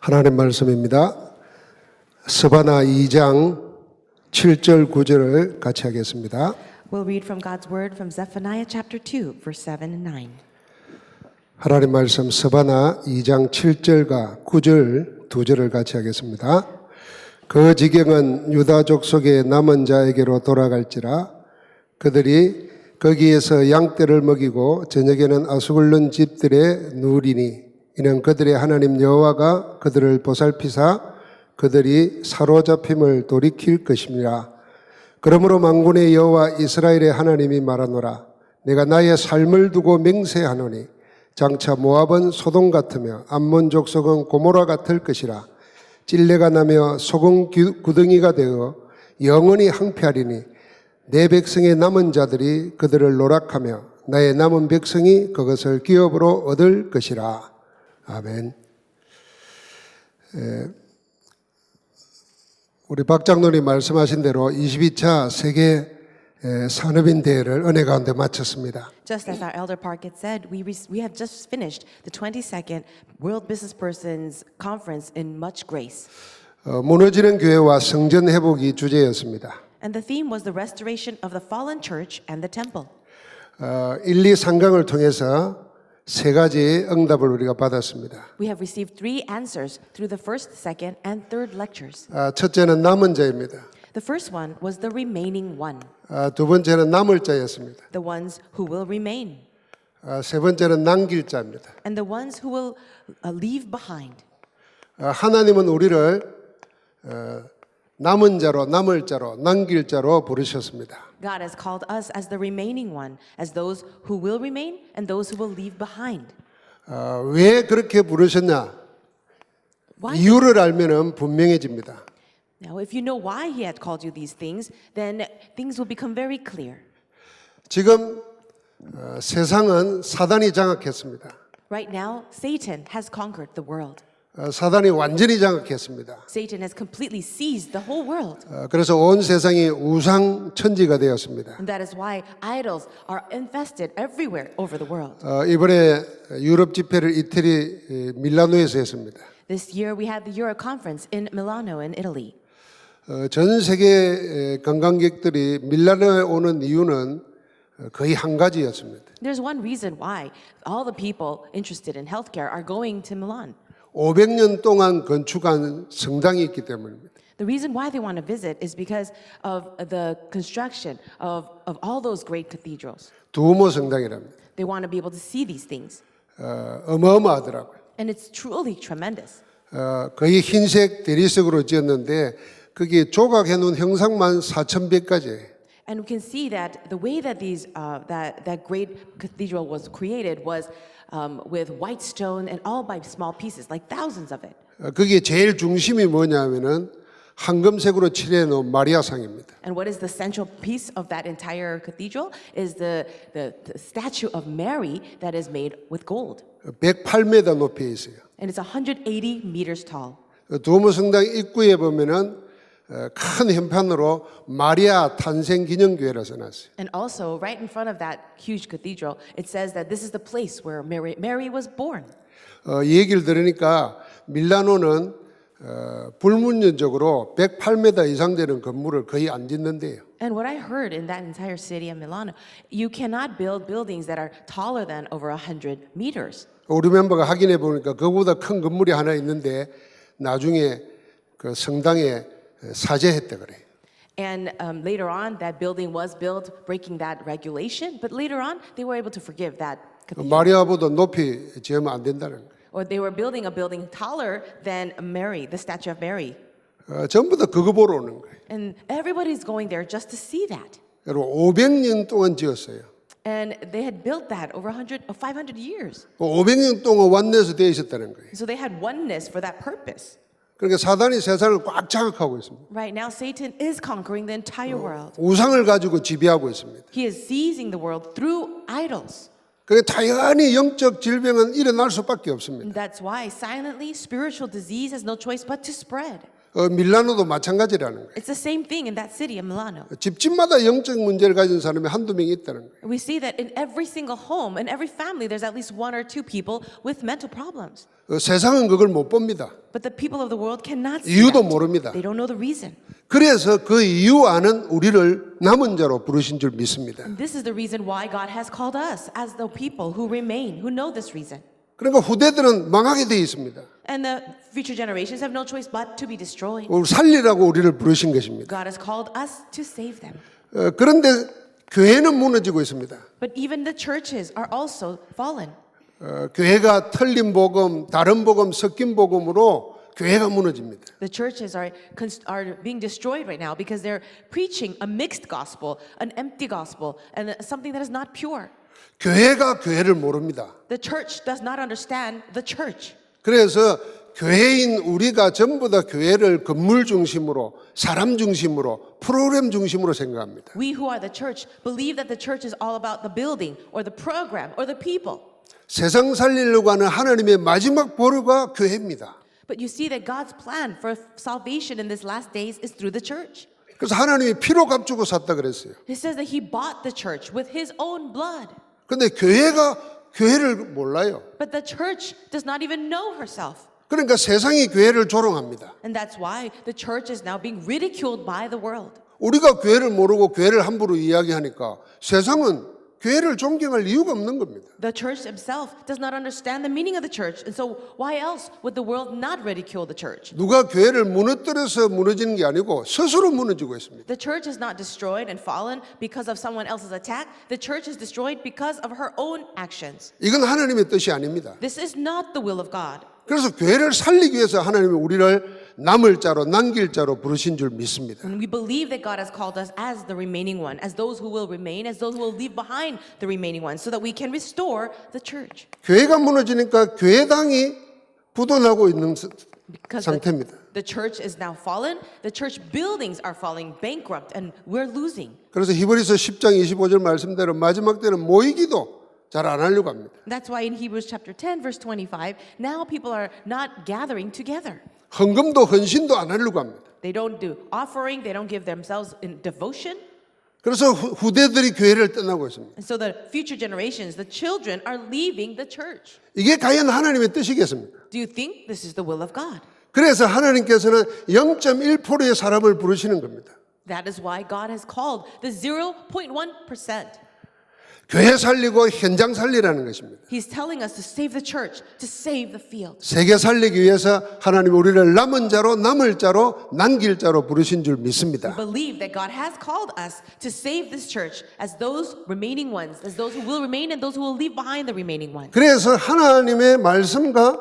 하나님 말씀입니다. 스바나 2장 7절 9절을 같이 하겠습니다. We'll read from God's word from Zephaniah chapter 2, verse 7 and 9. 하나님 말씀 스바나 2장 7절과 9절 두 절을 같이 하겠습니다. 그 지경은 유다 족속의 남은 자에게로 돌아갈지라 그들이 거기에서 양떼를 먹이고 저녁에는 아수글론 집들에 누리니 이는 그들의 하나님 여호와가 그들을 보살피사 그들이 사로잡힘을 돌이킬 것입니다. 그러므로 만군의 여호와 이스라엘의 하나님이 말하노라. 내가 나의 삶을 두고 맹세하노니 장차 모압은 소돔 같으며 암몬 족속은 고모라 같을 것이라. 찔레가 나며 소금 구덩이가 되어 영원히 항폐하리니 내 백성의 남은 자들이 그들을 노락하며 나의 남은 백성이 그것을 기업으로 얻을 것이라. 아멘. 우리 박 장로님 말씀하신 대로 22차 세계 산업인 대회를 은혜 가운데 마쳤습니다. Just as our elder Parkett said, we have just finished the 22nd World Business Persons Conference in much grace. 무너지는 교회와 성전 회복이 주제였습니다. And the theme was the restoration of the fallen church and the temple. 1, 2, 3강을 통해서 세 가지 응답을 우리가 받았습니다. We have received 3 answers through the first, second, and third lectures. 첫째는 남은 자입니다. The first one was the remaining one, 두 번째는 남을 자였습니다. the ones who will remain, 세 번째는 남길 자입니다. and the ones who will leave behind. 하나님은 우리를 남은 자로, 남을 자로, 남길 자로 부르셨습니다. God has called us as the remaining one, as those who will remain and those who will leave behind. 왜 그렇게 부르셨냐? Why? 이유를 알면은 분명해집니다. Now, if you know why He had called you these things, then things will become very clear. 지금 세상은 사단이 장악했습니다. Right now, Satan has conquered the world. 사단이 완전히 장악했습니다. Satan has completely seized the whole world. 그래서 온 세상이 우상 천지가 되었습니다. And that is why idols are infested everywhere over the world. 이번에 유럽 집회를 이태리 밀라노에서 했습니다. This year we had the Euro conference in Milano in Italy. 전 세계 관광객들이 밀라노에 오는 이유는 거의 한 가지였습니다. There's one reason why all the people interested in healthcare are going to Milan. 500년 동안 건축한 성당이 있기 때문입니다. The reason why they want to visit is because of the construction of all those great cathedrals. 두오모 성당이랍니다. They want to be able to see these things. 어마어마하더라고요. And it's truly tremendous. 거의 흰색 대리석으로 지었는데 그게 조각해 놓은 형상만 4,100가지. And we can see that the way that these that great cathedral was created was with white stone and all by small pieces, like thousands of it. 그게 제일 중심이 뭐냐면은 황금색으로 칠해 놓은 마리아상입니다. And what is the central piece of that entire cathedral is the statue of Mary that is made with gold. 108m 높이에 있어요. And it's 180 meters tall. 두오모 성당 입구에 보면은 큰 현판으로 마리아 탄생 기념교회라 써놨어요. And also, right in front of that huge cathedral, it says that this is the place where Mary was born. 이 얘기를 들으니까 밀라노는 불문율적으로 108m 이상 되는 건물을 거의 안 짓는데요. And what I heard in that entire city of Milano, you cannot build buildings that are taller than over 100 meters. 우리 멤버가 확인해 보니까 그보다 큰 건물이 하나 있는데 나중에 그 성당에 사죄했다 그래요. And later on, that building was built breaking that regulation, but later on, they were able to forgive that cathedral. 마리아보다 높이 지으면 안 된다는 거예요. Or they were building a building taller than Mary, the statue of Mary. 전부 다 그거 보러 오는 거예요. And everybody's going there just to see that. 여러분 500년 동안 지었어요. And they had built that over 500 years. 500년 동안 완내에서 되어 있었다는 거예요. So they had oneness for that purpose. 그러니까 사단이 세상을 꽉 장악하고 있습니다. Right now, Satan is conquering the entire world. 우상을 가지고 지배하고 있습니다. He is seizing the world through idols. 그러니까 당연히 영적 질병은 일어날 수밖에 없습니다. And that's why silently spiritual disease has no choice but to spread. 밀라노도 마찬가지라는 거예요. It's the same thing in that city of Milano. 집집마다 영적 문제를 가진 사람이 한두 명 있다는 거예요. We see that in every single home, in every family, there's at least one or two people with mental problems. 세상은 그걸 못 봅니다. But the people of the world cannot see 이유도 that. 모릅니다. They don't know the reason. 그래서 그 이유 아는 우리를 남은 자로 부르신 줄 믿습니다. And this is the reason why God has called us as the people who remain, who know this reason. 그러니까 후대들은 망하게 돼 있습니다. And the future generations have no choice but to be destroyed. 살리라고 우리를 부르신 것입니다. God has called us to save them. 그런데 교회는 무너지고 있습니다. But even the churches are also fallen. 교회가 틀린 복음, 다른 복음, 섞인 복음으로 교회가 무너집니다. The churches are being destroyed right now because they're preaching a mixed gospel, an empty gospel, and something that is not pure. 교회가 교회를 모릅니다. The church does not understand the church. 그래서 교회인 우리가 전부 다 교회를 건물 중심으로, 사람 중심으로, 프로그램 중심으로 생각합니다. We who are the church believe that the church is all about the building or the program or the people. 세상 살리려고 하는 하나님의 마지막 보루가 교회입니다. But you see that God's plan for salvation in these last days is through the church. 그래서 하나님이 피로 값주고 샀다 그랬어요. It says that he bought the church with his own blood. 근데 교회가 교회를 몰라요. But the church does not even know herself. 그러니까 세상이 교회를 조롱합니다. And that's why the church is now being ridiculed by the world. 우리가 교회를 모르고 교회를 함부로 이야기하니까 세상은 교회를 존경할 이유가 없는 겁니다. The church itself does not understand the meaning of the church. And so why else would the world not ridicule the church? 누가 교회를 무너뜨려서 무너지는 게 아니고 스스로 무너지고 있습니다. The church is not destroyed and fallen because of someone else's attack. The church is destroyed because of her own actions. 이건 하나님의 뜻이 아닙니다. This is not the will of God. 그래서 교회를 살리기 위해서 하나님이 우리를 남을 자로 남길 자로 부르신 줄 믿습니다. And we believe that God has called us as the remaining one, as those who will remain, as those who will leave behind the remaining one, so that we can restore the church. 교회가 무너지니까 교회당이 부도나고 있는 Because 상태입니다. the church is now fallen, the church buildings are falling bankrupt, and we're losing. 그래서 히브리서 10장 25절 말씀대로 마지막 때는 모이기도 잘 안 하려고 합니다. That's why in Hebrews chapter 10, verse 25, now people are not gathering together. 헌금도 헌신도 안 하려고 합니다. They don't do offering, they don't give themselves in devotion. 그래서 후대들이 교회를 떠나고 있습니다. And so the future generations, the children, are leaving the church. 이게 과연 하나님의 뜻이겠습니까? Do you think this is the will of God? 그래서 하나님께서는 0.1%의 사람을 부르시는 겁니다. That is why God has called the 0.1%. 교회 살리고 현장 살리라는 것입니다. He's telling us to save the church, to save the field. 세계 살리기 위해서 하나님 우리를 남은 자로 남을 자로 남길 자로 부르신 줄 믿습니다. Believe that God has called us to save this church as those remaining ones, as those who will remain and those who will leave behind the remaining ones. 그래서 하나님의 말씀과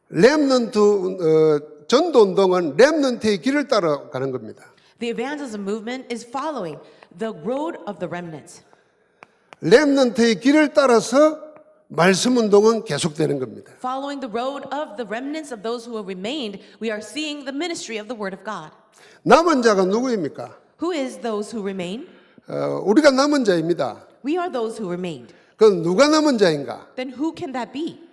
렘넌트 전도 운동은 렘넌트의 길을 따라가는 겁니다. The evangelism movement is following the road of the remnants. 렘넌트의 길을 따라서 말씀 운동은 계속되는 겁니다. Following the road of the remnants of those who have remained, we are seeing the ministry of the word of God. 남은 자가 누구입니까? Who is those who remain? 우리가 남은 자입니다. We are those who remained. 그럼 누가 남은 자인가? Then who can that be?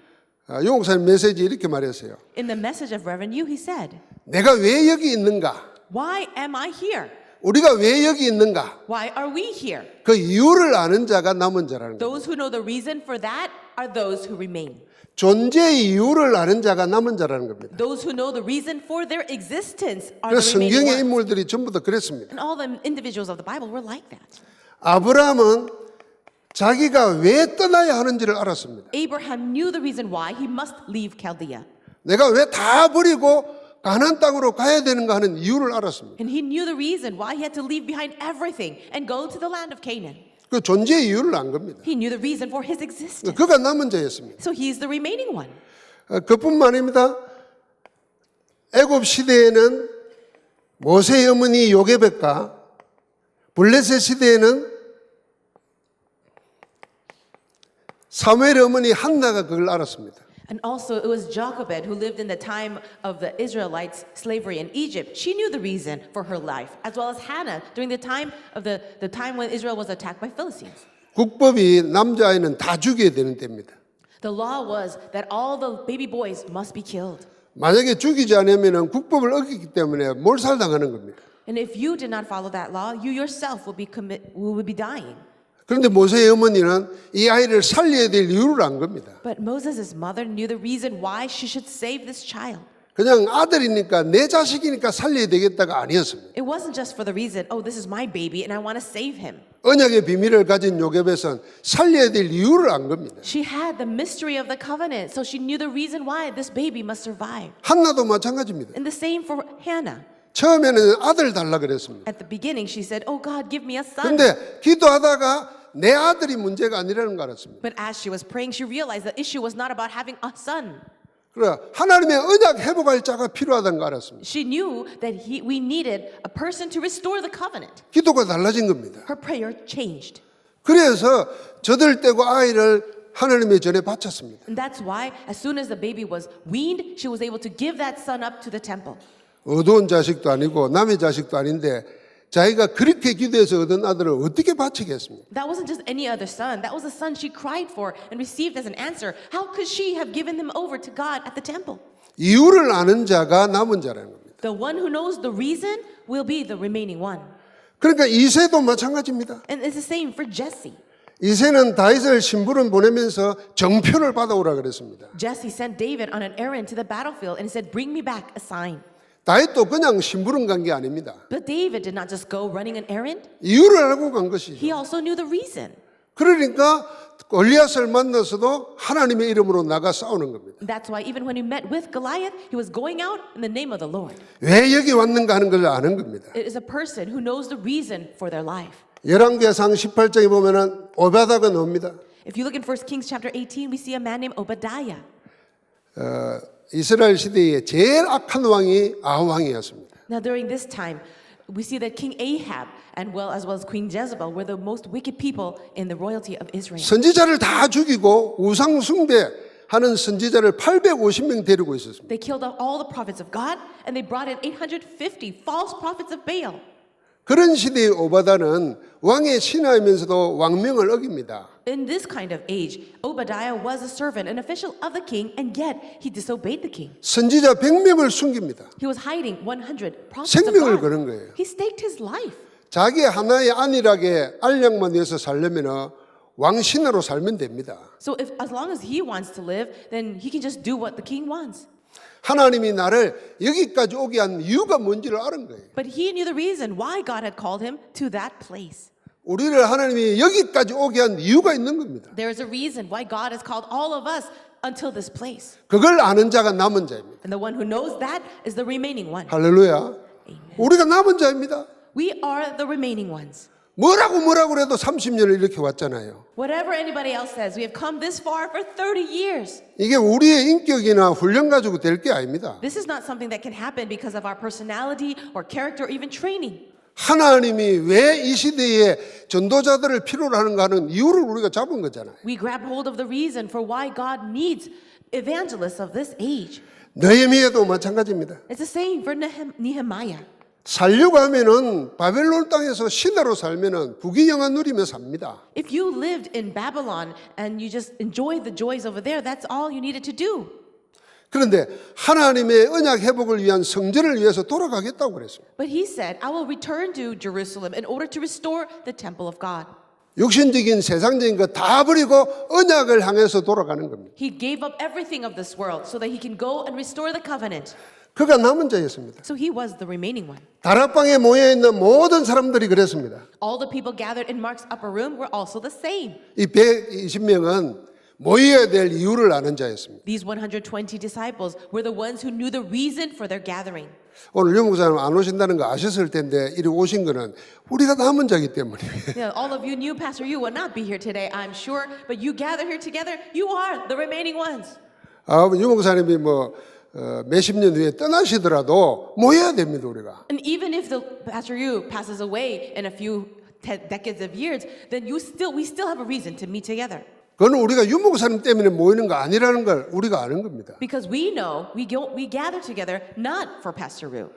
용옥사님 메시지 이렇게 말했어요. In the message of revenue, he said, 내가 왜 여기 있는가? why am I here? 우리가 왜 여기 있는가? Why are we here? 그 이유를 아는 자가 남은 자라는 거예요. Those who know the reason for that are those who remain. 존재의 이유를 아는 자가 남은 자라는 겁니다. Those who know the reason for their existence are the 그래서 remaining 성경의 ones. 인물들이 전부 다 그랬습니다. And all the individuals of the Bible were like that. 아브라함은 자기가 왜 떠나야 하는지를 알았습니다. Abraham knew the reason why he must leave Chaldea. 내가 왜 다 버리고 가나안 땅으로 가야 되는가 하는 이유를 알았습니다. And he knew the reason why he had to leave behind everything and go to the land of Canaan. 그 존재의 이유를 안 겁니다. He knew the reason for his existence. 그가 남은 자였습니다. So he's the remaining one. 그뿐만 아닙니다. 애굽 시대에는 모세의 어머니 요게벳과 블레셋 시대에는 사무엘의 어머니 한나가 그걸 알았습니다. And also it was Jochebed who lived in the time of the Israelites' slavery in Egypt. She knew the reason for her life, as well as Hannah during the time of the time when Israel was attacked by Philistines. 국법이 남자아이는 다 죽여야 되는 때입니다. The law was that all the baby boys must be killed. 만약에 죽이지 않으면 국법을 어겼기 때문에 몰살당하는 겁니다. And if you did not follow that law, you yourself will be dying. 그런데 모세의 어머니는 이 아이를 살려야 될 이유를 안 겁니다. But Moses' mother knew the reason why she should save this child. 그냥 아들이니까 내 자식이니까 살려야 되겠다가 아니었습니다. It wasn't just for the reason, oh, this is my baby and I want to save him. 언약의 비밀을 가진 요셉은 살려야 될 이유를 안 겁니다. She had the mystery of the covenant, so she knew the reason why this baby must survive. 한나도 마찬가지입니다. And the same for Hannah. 처음에는 아들 달라 그랬습니다. At the beginning, she said, oh, God, give me a son. 그런데 기도하다가 내 아들이 문제가 아니라는 걸 알았습니다. But as she was praying, she realized the issue was not about having a son. 그래 하나님의 언약 회복할 자가 필요하다는 걸 알았습니다. She knew that we needed a person to restore the covenant. 기도가 달라진 겁니다. Her prayer changed. 그래서 저들떼고 아이를 하나님의 전에 바쳤습니다. And that's why, as soon as the baby was weaned, she was able to give that son up to the temple. 어두운 자식도 아니고 남의 자식도 아닌데 자기가 그렇게 기도해서 얻은 아들을 어떻게 바치겠습니까? That wasn't just any other son. That was a son she cried for and received as an answer. How could she have given him over to God at the temple? 이유를 아는 자가 남은 자라는 겁니다. The one who knows the reason will be the remaining one. 그러니까 이새도 마찬가지입니다. And it's the same for Jesse. 이새는 다윗을 심부름 보내면서 정표를 받아오라 그랬습니다. Jesse sent David on an errand to the battlefield and he said, bring me back a sign. 다윗도 그냥 심부름 간 게 아닙니다. But David did not just go running an errand. 이유를 알고 간 것이죠. He also knew the reason. 그러니까 골리앗을 만나서도 하나님의 이름으로 나가 싸우는 겁니다. That's why even when he met with Goliath, he was going out in the name of the Lord. 왜 여기 왔는가 하는 걸 아는 겁니다. It is a person who knows the reason for their life. 열왕기상 18장에 보면은 오베다가 나옵니다. If you look in 1 Kings chapter 18, we see a man named Obadiah. 이스라엘 시대의 제일 악한 왕이 아합왕이었습니다. Now during this time, we see that King Ahab and as well as Queen Jezebel were the most wicked people in the royalty of Israel. 선지자를 다 죽이고 우상 숭배하는 선지자를 850명 데리고 있었습니다. They killed off all the prophets of God and they brought in 850 false prophets of Baal. 그런 시대의 오바다는 왕의 신하이면서도 왕명을 어깁니다. In this kind of age, Obadiah was a servant, an official of the king, and yet he disobeyed the king. 선지자 100명을 숨깁니다. He was hiding 100 prophets of 생명을 God. 거는 거예요. He staked his life. 자기 하나의 안일하게 알량만 위해서 살려면 왕신하로 살면 됩니다. So as long as he wants to live, then he can just do what the king wants. 하나님이 나를 여기까지 오게 한 이유가 뭔지를 아는 거예요. But he knew the reason why God had called him to that place. 우리를 하나님이 여기까지 오게 한 이유가 있는 겁니다. There is a reason why God has called all of us until this place. 그걸 아는 자가 남은 자입니다. And the one who knows that is the remaining one. 할렐루야. 우리가 남은 자입니다. We are the remaining ones. 뭐라고 해도 30년을 이렇게 왔잖아요. Whatever anybody else says, we have come this far for 30 years. 이게 우리의 인격이나 훈련 가지고 될 게 아닙니다. This is not something that can happen because of our personality or character or even training. 하나님이 왜 이 시대에 전도자들을 필요로 하는가 하는 이유를 우리가 잡은 거잖아요. We grab hold of the reason for why God needs evangelists of this age. 느헤미야도 마찬가지입니다. It's the same for Nehemiah. 살려고 하면은 바벨론 땅에서 신하로 살면은 부귀영화 누리며 삽니다. If you lived in Babylon and you just enjoyed the joys over there, that's all you needed to do. 그런데 하나님의 언약 회복을 위한 성전을 위해서 돌아가겠다고 그랬습니다. But he said, I will return to Jerusalem in order to restore the temple of God. 육신적인 세상적인 거 다 버리고 언약을 향해서 돌아가는 겁니다. He gave up everything of this world so that he can go and restore the covenant. 그가 남은 자였습니다. So he was the remaining one. 다락방에 모여 있는 모든 사람들이 그랬습니다. All the people gathered in Mark's upper room were also the same. 이 120명은 모여야 될 이유를 아는 자였습니다. These 120 disciples were the ones who knew the reason for their gathering. 오늘 유 목사님 안 오신다는 거 아셨을 텐데 이리 오신 거는 우리가 남은 자이기 때문이에요. Yeah, all of you knew Pastor Yu would not be here today, I'm sure, but you gathered here together, you are the remaining ones. 유 목사님이 몇십 년 후에 떠나시더라도 모여야 됩니다, 우리가. And even if the Pastor Yu passes away in a few decades of years, then we still have a reason to meet together. 그건 우리가 유 목사님 때문에 모이는 거 아니라는 걸 우리가 아는 겁니다. Because we know we gather together not for Pastor Yu.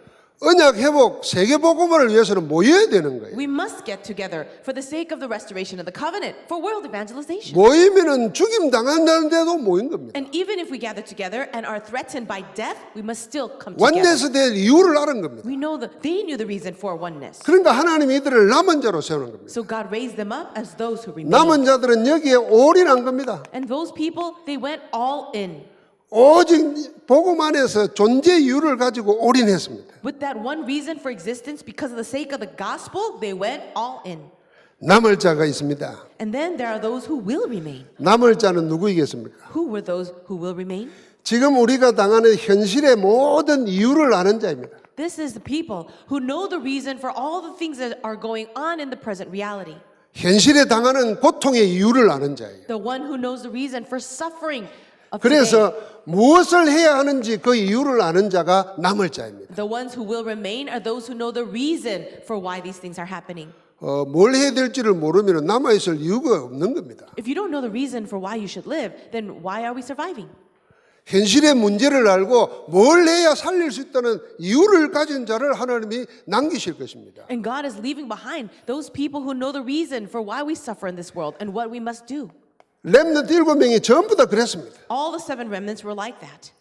언약 회복, 세계 복음화를 위해서는 모여야 되는 거예요. We must get together for the sake of the restoration of the covenant, for world evangelization. 모이면은 죽임 당한다는데도 모인 겁니다. And even if we gather together and are threatened by death, we must still come together. 원내에서 될 이유를 아는 겁니다. We know that they knew the reason for oneness. 그러니까 하나님이 이들을 남은 자로 세우는 겁니다. So God raised them up as those who remained. 남은 자들은 여기에 올인한 겁니다. And those people, they went all in. 오직 복음 안에서 존재 이유를 가지고 올인했습니다. With that one reason for existence, because of the sake of the gospel, they went all in. 남을 자가 있습니다. And then there are those who will remain. 남을 자는 누구이겠습니까? Who were those who will remain? 지금 우리가 당하는 현실의 모든 이유를 아는 자입니다. This is the people who know the reason for all the things that are going on in the present reality. 현실에 당하는 고통의 이유를 아는 자예요. The one who knows the reason for suffering of today. 그래서 무엇을 해야 하는지 그 이유를 아는 자가 남을 자입니다. The ones who will remain are those who know the reason for why these things are happening. 뭘 해야 될지를 모르면 남아있을 이유가 없는 겁니다. If you don't know the reason for why you should live, then why are we surviving? 현실의 문제를 알고 뭘 해야 살릴 수 있다는 이유를 가진 자를 하나님이 남기실 것입니다. And God is leaving behind those people who know the reason for why we suffer in this world and what we must do. 렘넌트 7명이 전부 다 그랬습니다. All the 7 remnants were like that.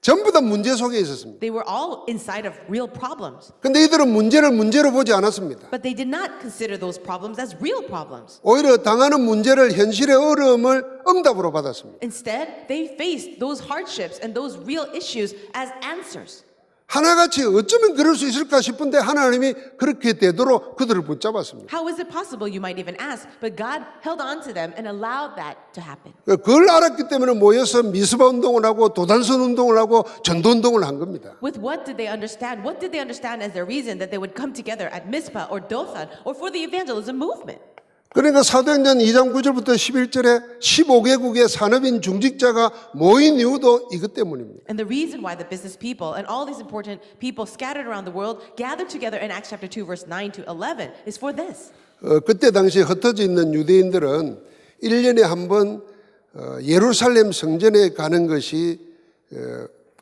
전부 다 문제 속에 있었습니다. They were all inside of real problems. 근데 이들은 문제를 문제로 보지 않았습니다. But they did not consider those problems as real problems. 오히려 당하는 문제를 현실의 어려움을 응답으로 받았습니다. Instead, they faced those hardships and those real issues as answers. 하나같이 어쩌면 그럴 수 있을까 싶은데 하나님이 그렇게 되도록 그들을 붙잡았습니다. How is it possible, you might even ask, but God held on to them and allowed that to happen. 그걸 알았기 때문에 모여서 미스바 운동을 하고 도단선 운동을 하고 전도 운동을 한 겁니다. With what did they understand? What did they understand as their reason that they would come together at Mizpah or Dothan or for the evangelism movement? 그러니까 사도행전 2장 9절부터 11절에 15개국의 산업인 중직자가 모인 이유도 이것 때문입니다. And the reason why the business people and all these important people scattered around the world gathered together in Acts chapter 2 verse 9 to 11 is for this. 그때 당시에 흩어져 있는 유대인들은 1년에 한 번 예루살렘 성전에 가는 것이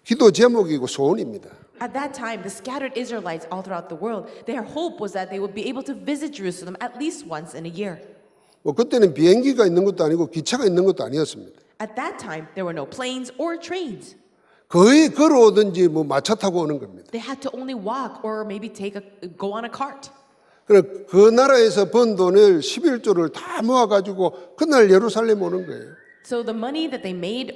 기도 제목이고 소원입니다. At that time, the scattered Israelites all throughout the world, their hope was that they would be able to visit Jerusalem at least once in a year. 그때는 비행기가 있는 것도 아니고 기차가 있는 것도 아니었습니다. At that time, there were no planes or trains. 거의 걸어오든지 마차 타고 오는 겁니다. They had to only walk or maybe go on a cart. 그 나라에서 번 돈을 11조를 다 모아가지고 그날 예루살렘 오는 거예요. So the money that they made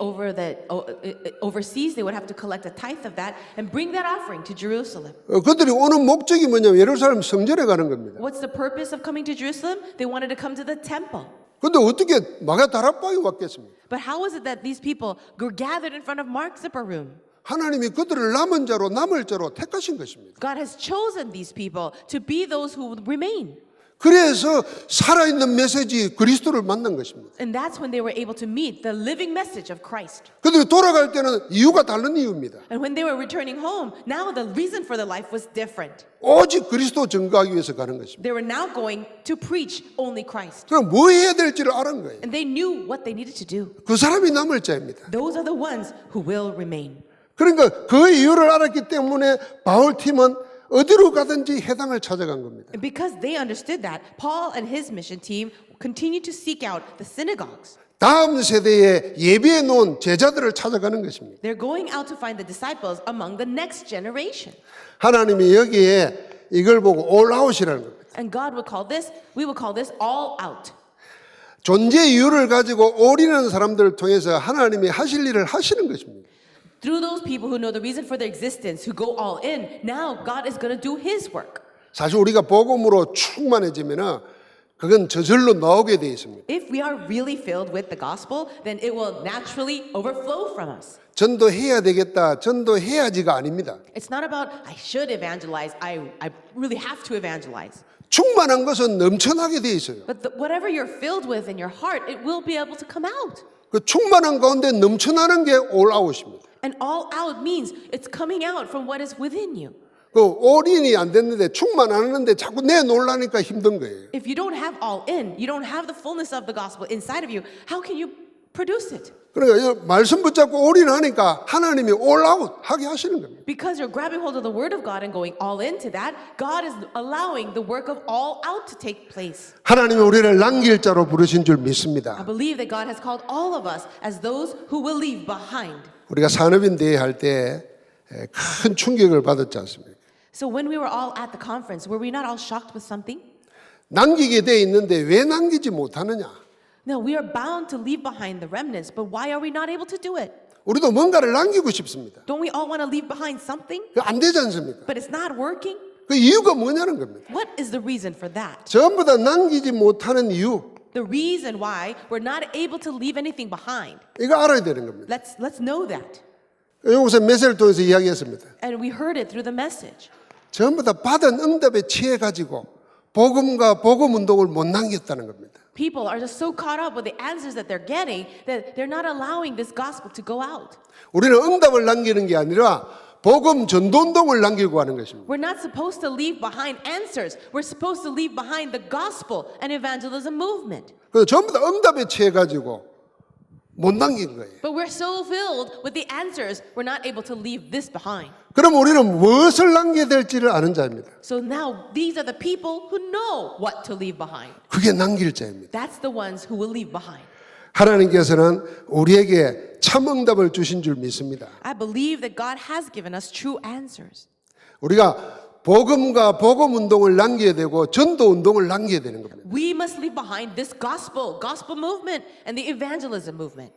overseas, they would have to collect a tithe of that and bring that offering to Jerusalem. 그들이 오는 목적이 뭐냐면 예루살렘 성전에 가는 겁니다. What's the purpose of coming to Jerusalem? They wanted to come to the temple. 근데 어떻게 마가다락방에 왔겠습니까? But how was it that these people were gathered in front of Mark's upper room? 하나님이 그들을 남은 자로 남을 자로 택하신 것입니다. God has chosen these people to be those who would remain. 그래서 살아있는 메시지 그리스도를 만난 것입니다. And that's when they were able to meet the living message of Christ. 그들이 돌아갈 때는 이유가 다른 이유입니다. And when they were returning home, now the reason for their life was different. 오직 그리스도 증거하기 위해서 가는 것입니다. They were now going to preach only Christ. 그럼 뭐 해야 될지를 알은 거예요. And they knew what they needed to do. 그 사람이 남을 자입니다. Those are the ones who will remain. 그러니까 그 이유를 알았기 때문에 바울 팀은 어디로 가든지 해당을 찾아간 겁니다. And because they understood that, Paul and his mission team continued to seek out the synagogues. 다음 세대에 예비해 놓은 제자들을 찾아가는 것입니다. They're going out to find the disciples among the next generation. 하나님이 여기에 이걸 보고 all out이라는 겁니다. And God would call this, we will call this all out. 존재 이유를 가지고 올인하는 사람들을 통해서 하나님이 하실 일을 하시는 것입니다. Through those people who know the reason for their existence, who go all in, now God is going to do His work. 사실 우리가 복음으로 충만해지면은 그건 저절로 나오게 돼 있습니다. If we are really filled with the gospel, then it will naturally overflow from us. 전도해야 되겠다, 전도해야지가 아닙니다. It's not about I should evangelize, I really have to evangelize. 충만한 것은 넘쳐나게 돼 있어요. But whatever you're filled with in your heart, it will be able to come out. 그 충만한 가운데 넘쳐나는 게 all out입니다. And all out means it's coming out from what is within you. 그 올인이 안 됐는데 충만 안 하는데 자꾸 내놓으려니까 힘든 거예요. If you don't have all in, you don't have the fullness of the gospel inside of you, how can you produce it. 그러니까 이 말씀 붙잡고 올인하니까 하나님이 올아웃 하게 하시는 겁니다. Because you're grabbing hold of the word of God and going all into that, God is allowing the work of all out to take place. 하나님이 우리를 남길 자로 부르신 줄 I 믿습니다. believe that God has called all of us as those who will leave behind. 우리가 산업인 대회 할 때 큰 충격을 받았지 않습니까? So when we were all at the conference, were we not all shocked with something? 남기게 돼 있는데 왜 남기지 못하느냐? No, we are bound to leave behind the remnants, but why are we not able to do it? 우리도 뭔가를 남기고 싶습니다. Don't we all want to leave behind something? 그 안 되지 않습니까? But it's not working? 그 이유가 뭐냐는 겁니다. What is the reason for that? 전부 다 남기지 못하는 이유, The reason why we're not able to leave anything behind. 이거 알아야 되는 겁니다. Let's know that. 여기서 메시지를 통해서 이야기했습니다. And we heard it through the message. 전부 다 받은 응답에 취해가지고 복음과 복음 운동을 못 남겼다는 겁니다. People are just so caught up with the answers that they're getting that they're not allowing this gospel to go out. 우리는 응답을 남기는 게 아니라 복음 전도운동을 남기고 하는 것입니다. We're not supposed to leave behind answers. We're supposed to leave behind the gospel and evangelism movement. 그래서 전부 다 응답에 취해가지고 못 남긴 거예요. But we're so filled with the answers, we're not able to leave this behind. 그럼 우리는 무엇을 남겨야 될지를 아는 자입니다. So now these are the people who know what to leave behind. 그게 남길 자입니다. That's the ones who will leave behind. 하나님께서는 우리에게 참 응답을 주신 줄 믿습니다. I believe that God has given us true answers. 우리가 복음과 복음 운동을 남겨야 되고 전도 운동을 남겨야 되는 겁니다. We must leave behind this gospel movement and the evangelism movement.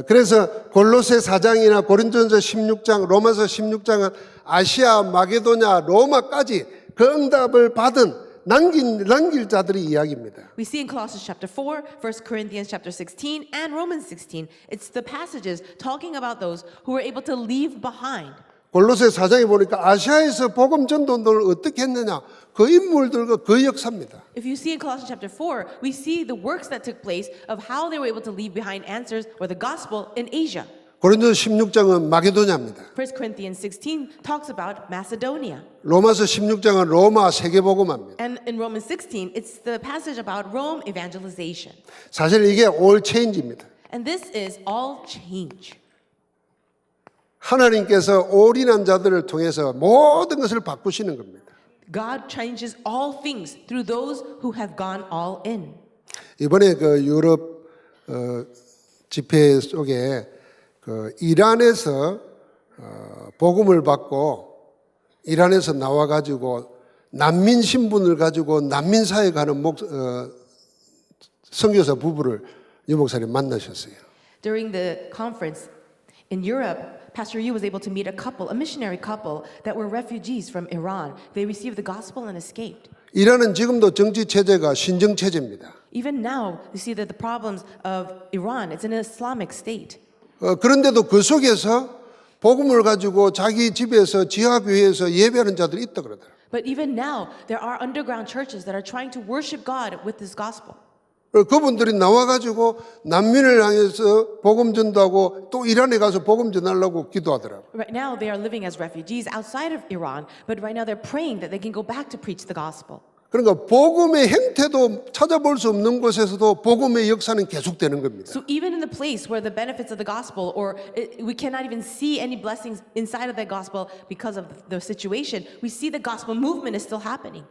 그래서 골로새 4장이나 고린도전서 16장, 로마서 16장은 아시아, 마게도냐, 로마까지 그 응답을 받은 남길 자들의 이야기입니다. We see in Colossians chapter 4, 1 Corinthians chapter 16, and Romans 16, it's the passages talking about those who were able to leave behind. 골로새 4장에 보니까 아시아에서 복음 전도 운동을 어떻게 했느냐, 그 인물들과 그 역사입니다. If you see in Colossians chapter 4, we see the works that took place of how they were able to leave behind answers or the gospel in Asia. 고린도서 16장은 마게도냐입니다. 1 Corinthians 16 talks about Macedonia. 로마서 16장은 로마 세계복음화입니다. And in Romans 16, it's the passage about Rome evangelization. 사실 이게 all change입니다. And this is all change. 하나님께서 올인한 자들을 통해서 모든 것을 바꾸시는 겁니다. God changes all things through those who have gone all in. 이번에 그 유럽 집회 속에 그 이란에서 복음을 받고 이란에서 나와 가지고 난민 신분을 가지고 난민 사회 가는 선교사 부부를 유 목사님 만나셨어요. During the conference in Europe, Pastor Yu was able to meet a couple, a missionary couple that were refugees from Iran. They received the gospel and escaped. 이란은 지금도 정치 체제가 신정 체제입니다. Even now, you see that the problems of Iran, it's an Islamic state. 그런데도 그 속에서 복음을 가지고 자기 집에서 지하교회에서 예배하는 자들이 있다 그러더라고요. But even now, there are underground churches that are trying to worship God with this gospel. 그분들이 나와가지고 난민을 향해서 복음 전도하고 또 이란에 가서 복음 전하려고 기도하더라고요. Right now, they are living as refugees outside of Iran, but right now they're praying that they can go back to preach the gospel. 그러니까 복음의 행태도 찾아볼 수 없는 곳에서도 복음의 역사는 계속되는 겁니다. So even in the place where the benefits of the gospel, we cannot even see any blessings inside of the gospel because of the situation, we see the gospel movement is still happening.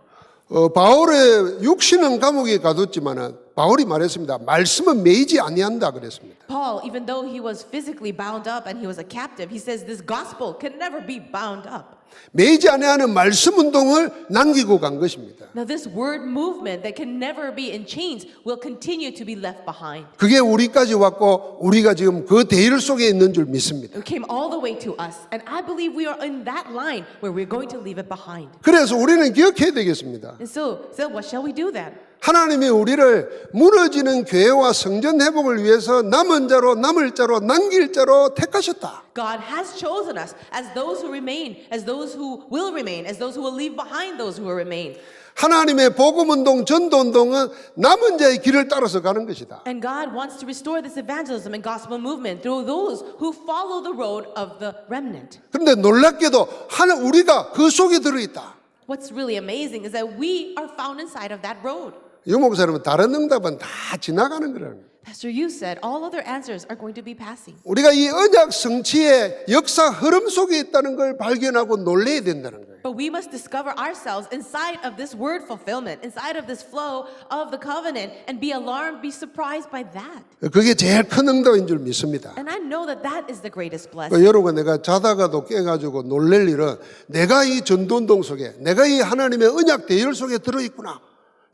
바울의 육신은 감옥에 가뒀지만은 바울이 말했습니다. 말씀은 매이지 아니한다 그랬습니다. Paul, even though he was physically bound up and he was a captive, he says this gospel can never be bound up. 매이지 아니하는 말씀 운동을 남기고 간 것입니다. Now this word movement that can never be in chains will continue to be left behind. 그게 우리까지 왔고 우리가 지금 그 대열 속에 있는 줄 믿습니다. It came all the way to us, and I believe we are in that line where we're going to leave it behind. 그래서 우리는 기억해야 되겠습니다. And so what shall we do then? 하나님이 우리를 무너지는 교회와 성전 회복을 위해서 남은 자로 남을 자로 남길 자로 택하셨다. God has chosen us as those who remain, as those who will remain, as those who will leave behind those who will remain. 하나님의 복음운동, 전도운동은 남은 자의 길을 따라서 가는 것이다. And God wants to restore this evangelism and gospel movement through those who follow the road of the remnant. 그런데 놀랍게도 우리가 그 속에 들어있다. What's really amazing is that we are found inside of that road. 유 목사님은 다른 응답은 다 지나가는 거라는 거예요. Pastor Yu said all other answers are going to be passing. 우리가 이 언약 성취의 역사 흐름 속에 있다는 걸 발견하고 놀라야 된다는 거예요. But we must discover ourselves inside of this word fulfillment, inside of this flow of the covenant, and be alarmed, be surprised by that. 그게 제일 큰 응답인 줄 믿습니다. And I know that that is the greatest blessing. 여러분 내가 자다가도 깨가지고 놀랄 일은 내가 이 전도운동 속에 내가 이 하나님의 언약 대열 속에 들어있구나.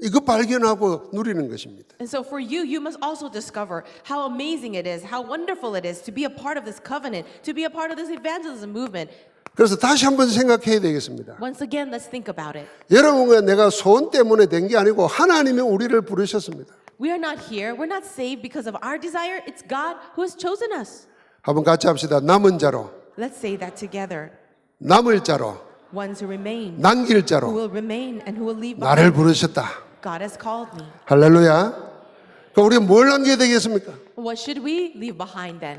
이거 발견하고 누리는 것입니다. And so for you, you must also discover how amazing it is, how wonderful it is to be a part of this covenant, to be a part of this evangelism movement. 그래서 다시 한번 생각해야 되겠습니다. Once again, let's think about it. 여러분과 내가 소원 때문에 된 게 아니고 하나님이 우리를 부르셨습니다. We are not here, we're not saved because of our desire. It's God who has chosen us. 한번 같이 합시다. 남은 자로, Let's say that together. 남을 자로, Ones who remain, 남길 who 자로 will remain, and who will leave 나를 behind. 부르셨다. God has called me. 할렐루야. 그럼 우리가 뭘 남겨야 되겠습니까? What should we leave behind then?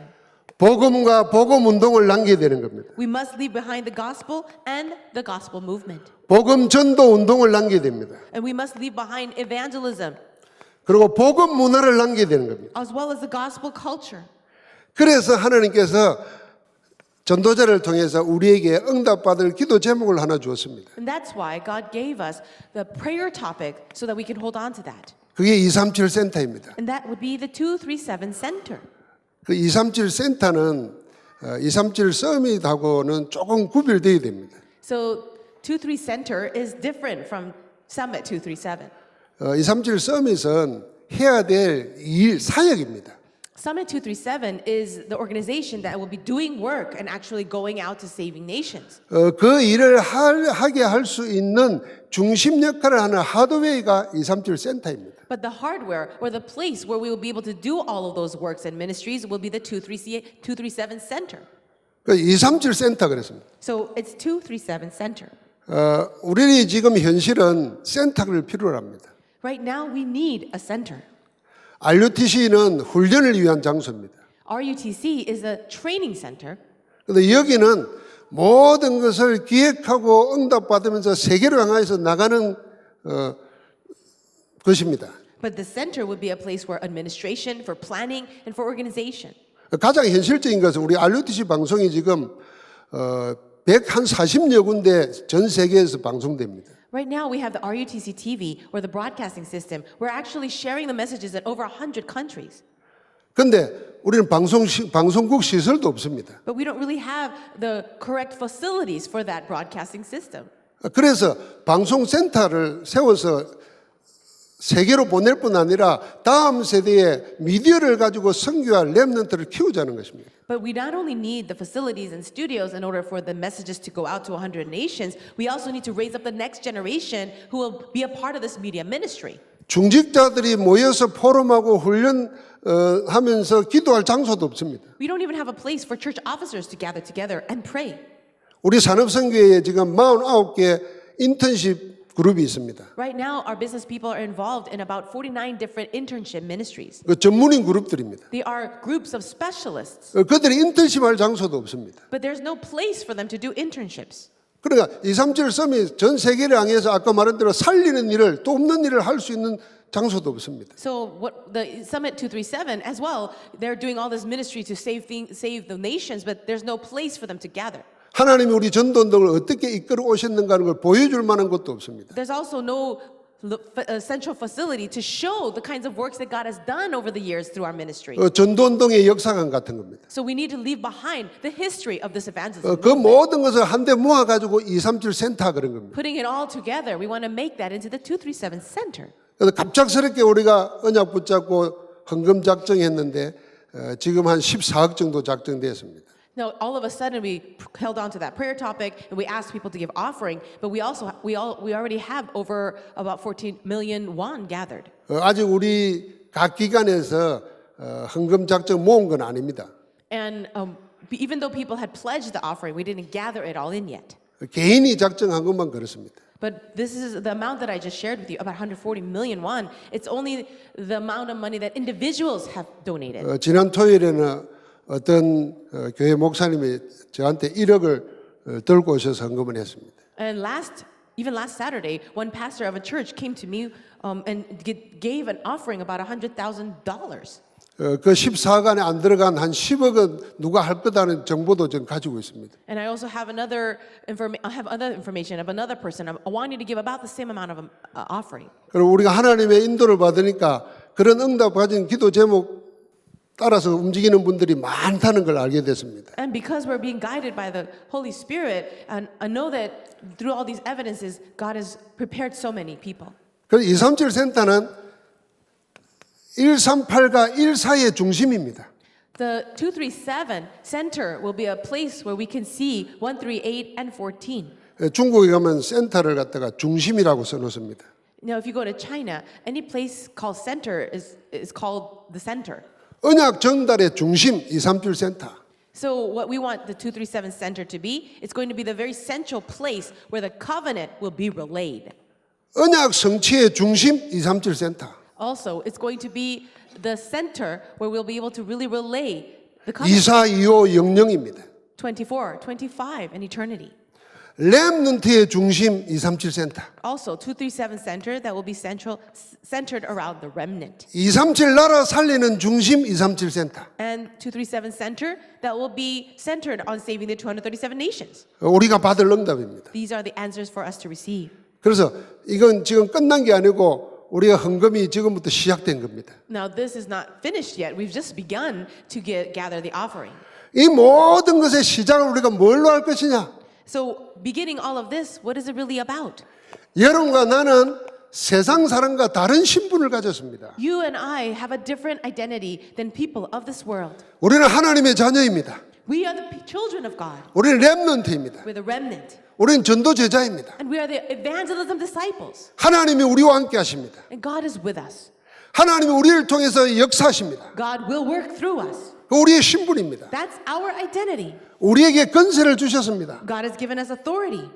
복음과 복음 운동을 남겨야 되는 겁니다. We must leave behind the gospel and the gospel movement. 복음 전도 운동을 남겨야 됩니다. And we must leave behind evangelism 그리고 복음 문화를 남겨야 되는 겁니다. as well as the gospel culture. 그래서 하나님께서 전도자를 통해서 우리에게 응답받을 기도 제목을 하나 주었습니다. And that's why God gave us the prayer topic so that we can hold on to that. 그게 237 센터입니다. And that would be the 237 Center. 그 237 센터는 237 서밋하고는 조금 구별되어야 됩니다. So 237 Center is different from Summit 237. 237 서밋은 해야 될 일, 사역입니다. Summit 237 is the organization that will be doing work and actually going out to saving nations. 그 일을 하게 할 수 있는 중심 역할을 하는 하드웨이가 237 센터입니다. But the hardware or the place where we will be able to do all of those works and ministries will be the 237 Center. 그 237 센터 그랬습니다. So it's 237 Center. 우리 지금 현실은 센터를 필요로 합니다. Right now we need a center. RUTC는 훈련을 위한 장소입니다. RUTC is a training center. 그런데 여기는 모든 것을 기획하고 응답받으면서 세계로 향해서 나가는 것입니다. But the center would be a place where administration, for planning, and for organization. 가장 현실적인 것은 우리 RUTC 방송이 지금 140여 군데 전 세계에서 방송됩니다. Right now we have the RUTC TV or the broadcasting system. We're actually sharing the messages in over 100 countries. 그런데 우리는 방송국 시설도 없습니다. But we don't really have the correct facilities for that broadcasting system. 그래서 방송센터를 세워서 세계로 보낼 뿐 아니라 다음 세대의 미디어를 가지고 선교할 렘넌트를 키우자는 것입니다. But we not only need the facilities and studios in order for the messages to go out to 100 nations, we also need to raise up the next generation who will be a part of this media ministry. 중직자들이 모여서 포럼하고 훈련하면서 기도할 장소도 없습니다. We don't even have a place for church officers to gather together and pray. 우리 산업선교회에 지금 49개 인턴십 그룹이 있습니다. Right now, our business people are involved in about 49 different internship ministries. 그 전문인 그룹들입니다. They are groups of specialists, 그들이 인턴십 할 장소도 없습니다. but there's no place for them to do internships. 그러니까 237 서밋 전 세계를 향해서 아까 말한 대로 살리는 일을 또 없는 일을 할 수 있는 장소도 없습니다. So what the Summit 237 as well, they're doing all this ministry to save the nations, but there's no place for them to gather. 하나님이 우리 전도운동을 어떻게 이끌어 오셨는가 하는 걸 보여줄 만한 것도 없습니다. There's also no central facility to show the kinds of works that God has done over the years through our ministry. 전도운동의 역사관 같은 겁니다. So we need to leave behind the history of this evangelism. 그 모든 것을 한데 모아가지고 237 센터 그런 겁니다. Putting it all together, we want to make that into the 237 Center. 그래서 갑작스럽게 우리가 언약 붙잡고 헌금 작정했는데 지금 한 14억 정도 작정됐습니다. Now, all of a sudden, we held on to that prayer topic and we asked people to give offering, but we already have over about 14 million won gathered. 아직 우리 각 기관에서 헌금 작정 모은 건 아닙니다. And even though people had pledged the offering, we didn't gather it all in yet. 개인이 작정한 것만 그렇습니다. But this is the amount that I just shared with you, about 140 million won. It's only the amount of money that individuals have donated. 지난 토요일에는 어떤 교회 목사님이 저한테 1억을 들고 오셔서 헌금을 했습니다. And last even last Saturday, one pastor of a church came to me and gave an offering about $100,000. 그 14억 안에 안 들어간 한 10억은 누가 할 거다는 정보도 좀 가지고 있습니다. And I also have other information of another person wanting to give about the same amount of offering. 그리고 우리가 하나님의 인도를 받으니까 그런 응답 가진 기도 제목 따라서 움직이는 분들이 많다는 걸 알게 됐습니다. And because we're being guided by the Holy Spirit, and I know that through all these evidences, God has prepared so many people. 그래서 237 센터는 138과 14의 중심입니다. The 237 Center will be a place where we can see 138 and 14. 중국에 가면 센터를 갖다가 중심이라고 써놓습니다. Now, if you go to China, any place called center is called the center. 언약 전달의 중심 237 센터. So what we want the 237 Center to be, it's going to be the very central place where the covenant will be relayed. 언약 성취의 중심 237 센터. Also, it's going to be the center where we'll be able to really relay the covenant. 2425 영령입니다. 24, 25, and eternity. 렘넌트의 중심 237 센터. Also, 237 Center that will be centered around the remnant. 237 나라 살리는 중심 237 센터. And 237 Center that will be centered on saving the 237 nations. 우리가 받을 응답입니다. These are the answers for us to receive. 그래서 이건 지금 끝난 게 아니고 우리가 헌금이 지금부터 시작된 겁니다. Now, this is not finished yet. We've just begun to gather the offering. 이 모든 것의 시작을 우리가 뭘로 할 것이냐? So, beginning all of this, what is it really about? 여러분과 나는 세상 사람과 다른 신분을 가졌습니다. You and I have a different identity than people of this world. 우리는 하나님의 자녀입니다. We are the children of God. 우리는 렘넌트입니다. We're the remnant. 우리는 전도 제자입니다. And we are the evangelism disciples. 하나님이 우리와 함께 하십니다. And God is with us. 하나님이 우리를 통해서 역사하십니다. God will work through us. 그 우리의 신분입니다. That's our identity. 우리에게 권세를 주셨습니다. God has given us authority.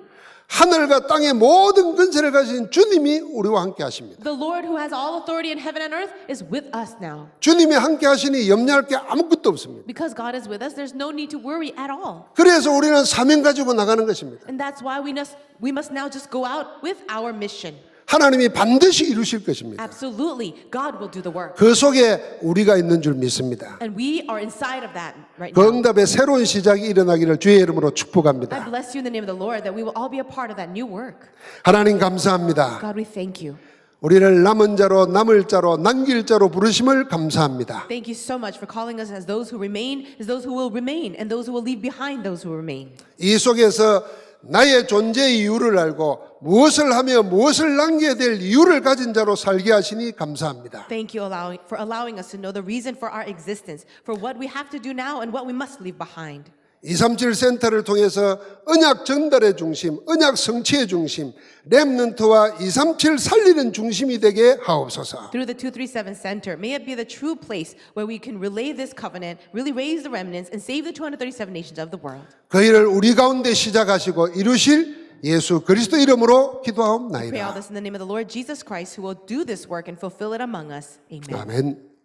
하늘과 땅의 모든 권세를 가진 주님이 우리와 함께 하십니다. The Lord who has all authority in heaven and earth is with us now. 주님이 함께 하시니 염려할 게 아무것도 없습니다. Because God is with us, there's no need to worry at all. 그래서 우리는 사명 가지고 나가는 것입니다. And that's why we must now just go out with our mission. 하나님이 반드시 이루실 것입니다. Absolutely, God will do the work. 그 속에 우리가 있는 줄 믿습니다. And we are inside of that right 그 now. 응답의 새로운 시작이 일어나기를 주의 이름으로 I 축복합니다. bless you in the name of the Lord that we will all be a part of that new work. 하나님 감사합니다. God, we thank you. 우리를 남은 자로 남을 자로 남길 자로 부르심을 감사합니다. Thank you so much for calling us as those who remain, as those who will remain, and those who will leave behind those who remain. 이 속에서 나의 존재의 이유를 알고 무엇을 하며 무엇을 남겨야 될 이유를 가진 자로 살게 하시니 감사합니다. Thank you for allowing us to know the reason for our existence, for what we have to do now and what we must leave behind. 237 센터를 통해서 언약 전달의 중심, 언약 성취의 중심, 렘넌트와 237 살리는 중심이 되게 하옵소서. Through the 237 Center, may it be the true place where we can relay this covenant, really raise the remnants, and save the 237 nations of the world. 그 일을 우리 가운데 시작하시고 이루실 예수 그리스도 이름으로 Pray all 기도하옵나이다. this in the name of the Lord Jesus Christ, who will do this work and fulfill it among us. Amen. 아멘.